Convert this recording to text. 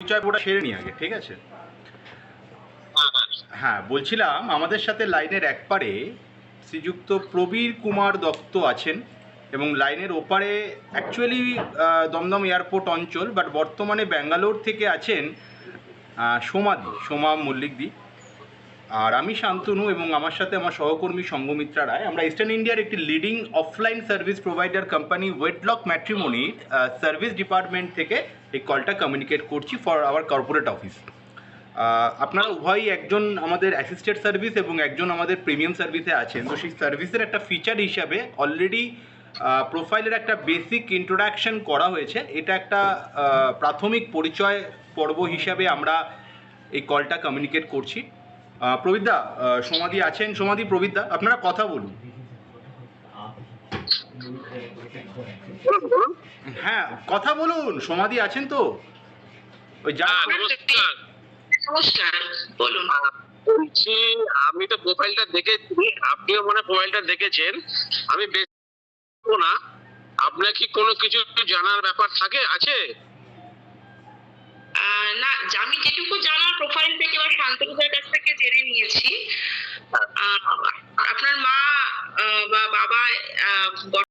পরিচয় পুরো সেরে নি আগে, ঠিক আছে? হ্যাঁ, বলছিলাম আমাদের সাথে লাইনের একপারে শ্রীযুক্ত প্রবীর কুমার দত্ত আছেন, এবং লাইনের ওপারে অ্যাকচুয়ালি দমদম এয়ারপোর্ট অঞ্চল, বাট বর্তমানে ব্যাঙ্গালোর থেকে আছেন সোমা মল্লিকদি। আর আমি শান্তনু, এবং আমার সাথে আমার সহকর্মী সঙ্গমিত্রা রায়। আমরা ইস্টার্ন ইন্ডিয়ার একটি leading offline service provider company ওয়েটলক ম্যাট্রিমনির সার্ভিস ডিপার্টমেন্ট থেকে এই কলটা কমিউনিকেট করছি ফর আওয়ার কর্পোরেট অফিস। আপনারা উভয়ই একজন আমাদের অ্যাসিস্টেড সার্ভিস এবং একজন আমাদের প্রিমিয়াম সার্ভিসে আছেন। তো সেই সার্ভিসের একটা ফিচার হিসাবে অলরেডি প্রোফাইলের একটা বেসিক ইন্ট্রোডাকশন করা হয়েছে। এটা একটা প্রাথমিক পরিচয় পর্ব হিসাবে আমরা এই কলটা কমিউনিকেট করছি। প্রবীরদা, সমাধি আছেন? সমাধি, প্রবীরদা, আপনারা কথা বলুন। হ্যাঁ, কথা বলুন। সমাধি আছেন তো? ওই যা নমস্কার, বলুন। বলছি, আমি তো প্রোফাইলটা দেখেছি, আপনিও মনে প্রোফাইলটা দেখেছেন। আমি বেশি না, আপনার কি কোনো কিছু জানার ব্যাপার আছে? না, আমি যেটুকু জানার প্রোফাইল থেকে বা শান্তনুদার কাছ থেকে জেনে নিয়েছি, আপনার মা বা বাবা